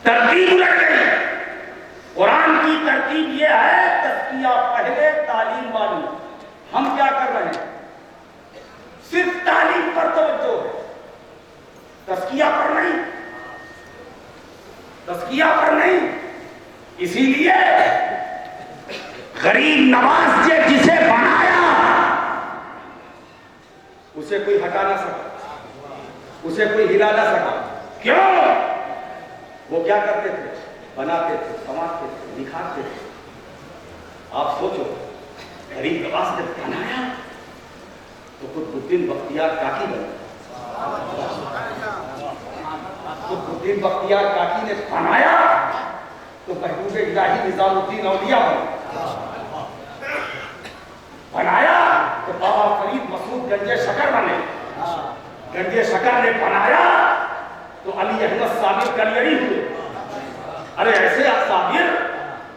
ترتیب الٹ گئی. قرآن کی ترتیب یہ ہے تزکیہ پہلے تعلیم والی. ہم کیا کر رہے ہیں؟ صرف تعلیم پر توجہ ہے، تزکیہ پر نہیں، تزکیہ پر نہیں. اسی لیے غریب نواز نے جسے بنایا اسے کوئی ہٹا نہ سکا، اسے کوئی ہلا نہ سکا. کیوں؟ وہ کیا کرتے تھے؟ بناتے تھے، سماجتے تھے، دکھاتے تھے. آپ سوچو، غریب نواز نے بنایا تو قطب الدین بختیار کاکی بنا. قطب الدین بختیار کاکی نے بنایا تو محبوب الہی نظام الدین اولیاء بنا. بنایا تو بابا فرید مسعود گنج شکر بنے. گنج شکر نے بنایا تو علی احمد صابر کلیری ہوئے. ارے ایسے صابر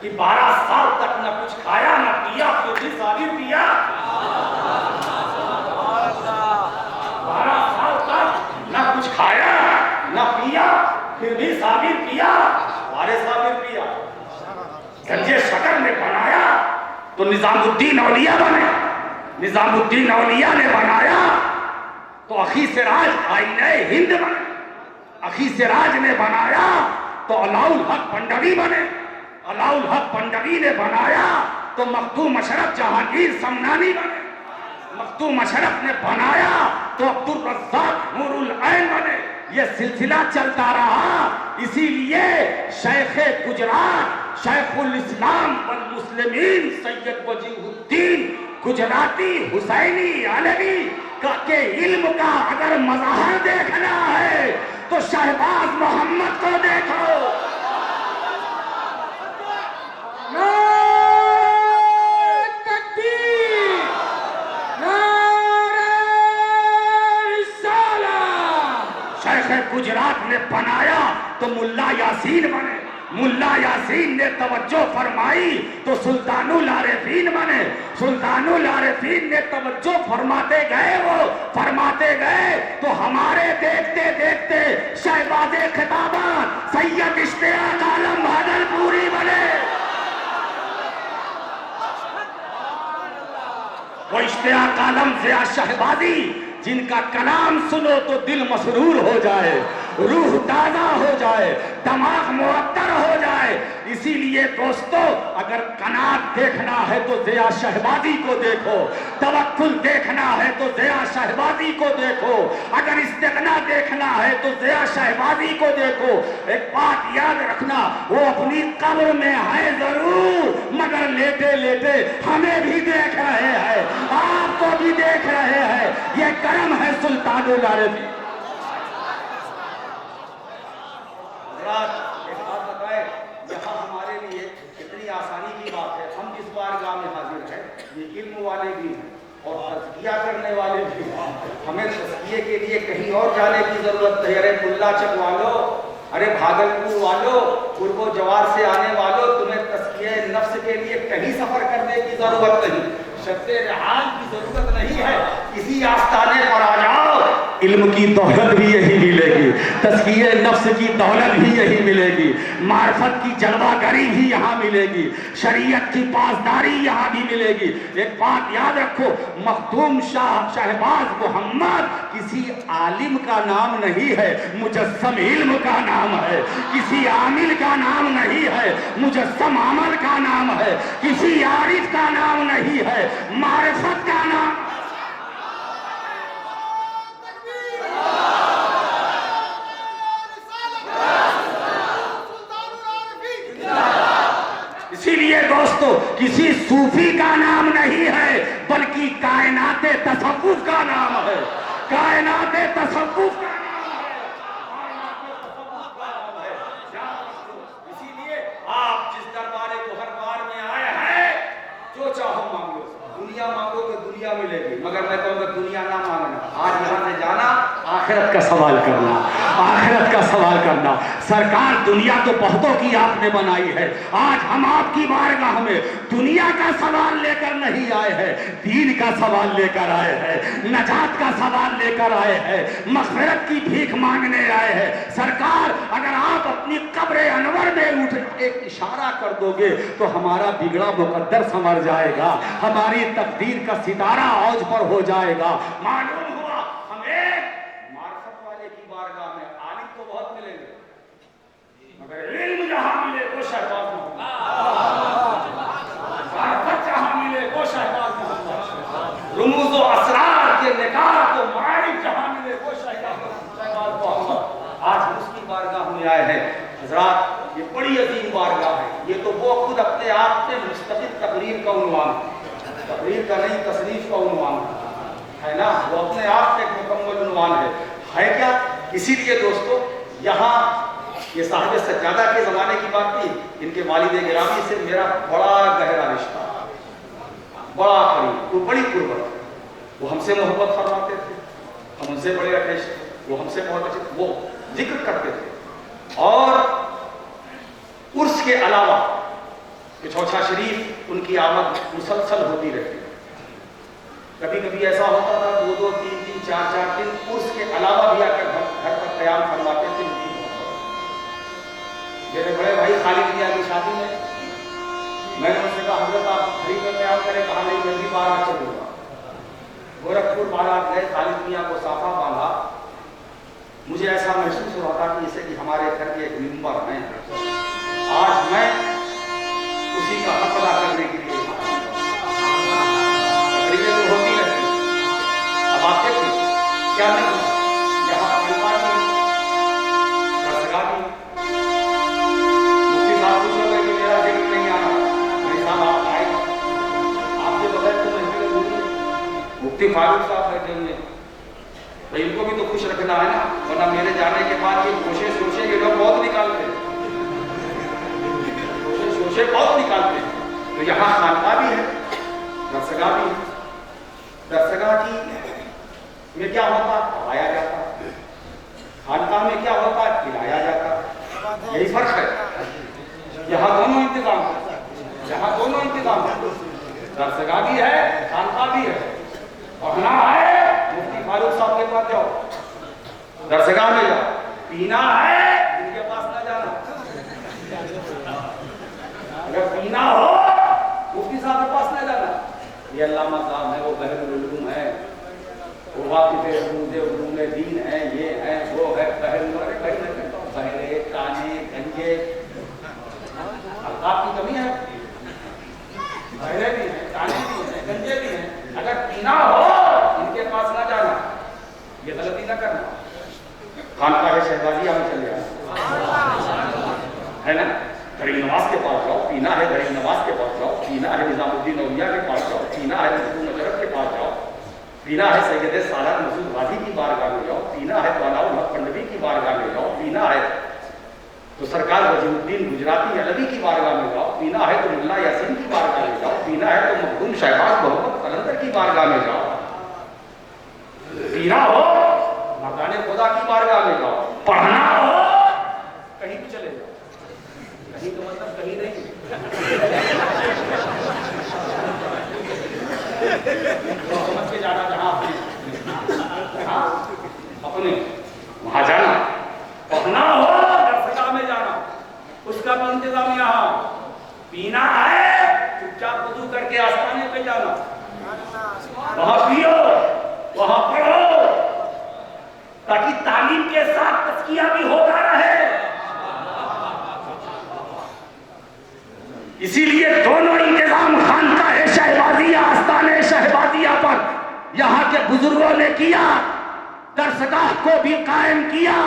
کہ 12 سال تک نہ کچھ کھایا نہ پیا، پھر بھی صابر پیا. 12 سال تک نہ کچھ کھایا نہ پیا، پھر بھی صابر پیا. بارے صابر پیا. گنج شکر نے بنایا تو نظام الدین اولیاء بنے. نظام الدین اولیاء نے بنایا تو اخی سراج آئینہ ہند بنے. اخی سراج نے بنایا تو علاء الحق پنڈوی بنے. علاء الحق پنڈوی نے بنایا تو مختوم اشرف جہانگیر سمنانی بنے. مختوم اشرف نے بنایا تو عبدالرزاق نور العین بنے. یہ سلسلہ چلتا رہا. اسی لیے شیخ گجرات، شیخ الاسلام والمسلمین سید وجیہ الدین گجراتی حسینی علوی کے علم کا اگر مظاہر دیکھنا ہے تو شہباز محمد کو دیکھو. شیخ گجرات نے بنایا تو ملا یاسین بنے. ملا یاسین نے توجہ فرمائی تو سلطان العارفین بنے. سلطان العارفین نے توجہ فرماتے گئے، وہ فرماتے گئے تو ہمارے دیکھتے دیکھتے شہباز خطابات سید اشتیاق عالم بھاگلپوری بنے. وہ اشتیاق عالم ضیاء شہبازی جن کا کلام سنو تو دل مسرور ہو جائے، روح تازہ ہو جائے، دماغ معطر ہو جائے. اسی لیے دوستو اگر قناعت دیکھنا ہے تو ضیاء شہبازی کو دیکھو، توکل دیکھنا ہے تو ضیاء شہبازی کو دیکھو، اگر استغنا دیکھنا ہے تو ضیاء شہبازی کو دیکھو. ایک بات یاد رکھنا، وہ اپنی قبر میں ہے ضرور مگر لیٹے لیٹے ہمیں بھی دیکھ رہے ہیں، آپ کو بھی دیکھ رہے ہیں. یہ کرم ہے سلطان العارفین. ایک بات بتائے، یہاں ہمارے لیے اتنی آسانی کی بات ہے. ہم جس بارگاہ میں حاضر ہیں یہ علم والے بھی ہیں اور تزکیہ کرنے والے بھی ہیں. ہمیں تزکیے کے لیے کہیں اور جانے کی ضرورت نہیں. ارے ملا چک والو، ارے بھاگلپور والو، قرب و جوار سے آنے والو، تمہیں تزکیہ نفس کے لیے کہیں سفر کرنے کی ضرورت نہیں، شد رحال کی ضرورت نہیں ہے. اسی آستانے پر آ جاؤ، علم کی دولت بھی یہی ملے گی، تزکیہ نفس کی دولت بھی یہی ملے گی، معرفت کی جلوہ گری بھی یہاں ملے گی، شریعت کی پاسداری یہاں بھی ملے گی. ایک بات یاد رکھو، مخدوم شہباز محمد کسی عالم کا نام نہیں ہے، مجسم علم کا نام ہے. کسی عامل کا نام نہیں ہے، مجسم عمل کا نام ہے. کسی عارف کا نام نہیں ہے، معرفت کا نام. اسی لیے دوستو کسی صوفی کا نام نہیں ہے بلکہ کائنات تصوف کا نام ہے. کائنات تصوف کا نام ہے. اسی لیے آپ جس دربارے کو ہر بار میں آئے ہیں جو چاہو مانگو. دنیا مانگو تو دنیا ملے گی، مگر میں کہوں گا دنیا نہ مانگنا. آج یہاں سے جانا آخرت کا کا سوال کرنا، آخرت کا سوال کرنا۔ سرکار دنیا تو بہتوں کی آپ نے بنائی ہے، آج ہم آپ کی بارگاہ میں دنیا کا سوال لے کر نہیں آئے ہیں، دین کا سوال لے کر آئے ہیں، نجات کا سوال لے کر آئے ہیں، مغفرت کی بھیک مانگنے آئے ہیں۔ سرکار اگر آپ اپنی قبر انور میں اٹھ ایک اشارہ کر دو گے تو ہمارا بگڑا مقدر سنور جائے گا، ہماری تقدیر کا ستارہ اوج پر ہو جائے گا۔ معلوم ہوا ہم ایک معرفت والے کی بارگاہ میں عالم تو بہت ملیں گے، مگر علم جہاں ملے وہ شہباز محمد، معرفت جہاں ملے وہ شہباز محمد، رموز و اسرار کے نگار تو معارف جہاں ملے وہ شہباز محمد۔ آج ہم اس کی بارگاہ میں آئے ہیں۔ حضرات یہ بڑی عظیم بارگاہ ہے، یہ تو وہ خود اپنے آپ سے مستقل تقریر کا عنوان ہے، تقریر کا نہیں تصنیف کا عنوان ہے نا، وہ اپنے آپ سے ایک مکمل عنوان ہے کیا؟ اسی لیے دوستو یہاں یہ صاحب سجادہ کے زمانے کی بات تھی، ان کے والد گرامی سے میرا بڑا گہرا رشتہ، بڑا قریب، وہ بڑی قربت، وہ ہم سے محبت فرماتے تھے، ہم ان سے بڑے رکھے، وہ ہم سے بہت اچھے، وہ ذکر کرتے تھے۔ اور عرس کے علاوہ چوچھا شریف ان کی آمد مسلسل ہوتی رہتی، کبھی کبھی ایسا ہوتا تھا 2-2 3-3 4-4 دن عرس کے علاوہ بھی آ کر گھر پر قیام فرماتے تھے۔ میرے بڑے بھائی خالد میاں کی شادی میں نے ان سے کہا حضرت آپ گھر میں قیام کریں، کہا نہیں میں بھی بارات چلوں گا۔ گورکھپور بارات گئے، خالد میاں کو صافہ باندھا، مجھے ایسا محسوس ہو رہا تھا کہ جیسے کہ ہمارے گھر کے ایک ممبر ہیں، آج میں اسی کا حق ادا کرنے کے لیے تقریبیں تو ہوتی رہتی، اب آپ دیکھیں کیا نہیں یہاں خانقاہ کی درسگاہ کی مفتی صاحب کچھ لوگ ہیں کہ میرا ذکر نہیں آ رہا، میری صاحب آپ آئے آپ کے بغیر تو محفل ہوئی، مفتی فاروق صاحب بیٹھے ہوئے، بھائی ان کو بھی تو خوش رکھنا ہے نا، ورنہ میرے جانے کے بعد یہ کوشش سوچیں یہ لوگ بہت نکالتے ہیں، کوشش بہت نکالتے ہیں۔ تو یہاں خانقاہ بھی ہے، درسگاہ بھی ہے، درسگاہ کی میں کیا ہوتا پڑھایا جاتا، خانقاہ میں کیا ہوتا پلایا جاتا، یہی فرق ہے۔ یہاں دونوں انتظام ہے، یہاں دونوں انتظام ہے، درسگاہ بھی ہے خانقاہ بھی ہے، پڑھنا ہے مفتی فاروق صاحب کے پاس جاؤ، درسگاہ میں جاؤ، پینا ہے ان کے پاس نہ جانا، اگر پینا ہو مفتی صاحب کے پاس نہ جانا، یہ علامہ صاحب ہے، وہ بحر العلوم ہے، وہ واقف علوم دین ہے، یہ ہے وہ ہے، بہرے کانے گنجے، القاب کی کمی ہے، بہرے بھی ہیں کانے بھی ہیں گنجے بھی ہیں، اگر پینا ہو ان کے پاس نہ جانا، یہ غلطی نہ کرنا۔ خانقاہ شہبازیہ میں چلے جانا ہے نا، غریب نواز کے پاس جاؤ، پینا ہے غریب نواز کے پاس جاؤ، پینا ہے نظام الدین اولیاء کے پاس جاؤ، پینا ہے نظام مجرد کے پاس جاؤ، پینا ہے سید سالار مسعود غازی کی بارگاہ میں جاؤ، پینا ہے طلال الحق پنڈوی کی بارگاہ میں جاؤ، پینا ہے تو سرکار وجیہ الدین گجراتی علوی کی بارگاہ میں جاؤ، پینا ہے تو ملا یاسین کی بارگاہ میں جاؤ، پینا ہے تو مخدوم شہباز محمد قلندر کی بارگاہ میں جاؤ، پینا ہو مردان خدا کی بارگاہ میں جاؤ، پڑھنا ہو کہیں بھی چلے جاؤ، کہیں تو مطلب کہیں نہیں، سمجھ کے جانا جہاں اپنے وہاں جانا، پڑھنا ہو درسگاہ میں جانا، اس کا بھی انتظام یہاں، پینا ہے چپ چاپ وضو کر کے آستانے پہ جانا، وہاں پیو وہاں پڑھو تاکہ تعلیم کے ساتھ تزکیہ بھی ہوتا رہے۔ اسی لیے دونوں انتظام خانقاہ شہبازیہ آستانے شہبازیہ پر یہاں کے بزرگوں نے کیا، درسگاہ کو بھی قائم کیا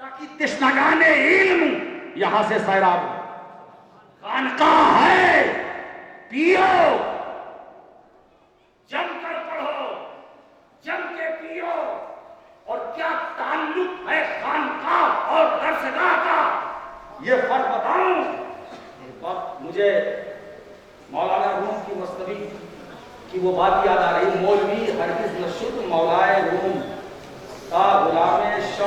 تاکہ تشنگان علم یہاں سے سیراب ہو۔ خانقاہ ہے، پیو، جم کر پڑھو، جم کے پیو، اور کیا تعلق ہے خانقاہ اور درسگاہ کا یہ فرق بتاؤں۔ وقت مجھے مولانا روم کی مصنوی کی وہ بات یاد آ رہی، مولوی ہرگز نہ شد مولائے روم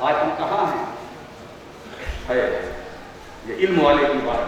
آج ہم کہاں ہیں؟ ہے یہ علم والے کی بات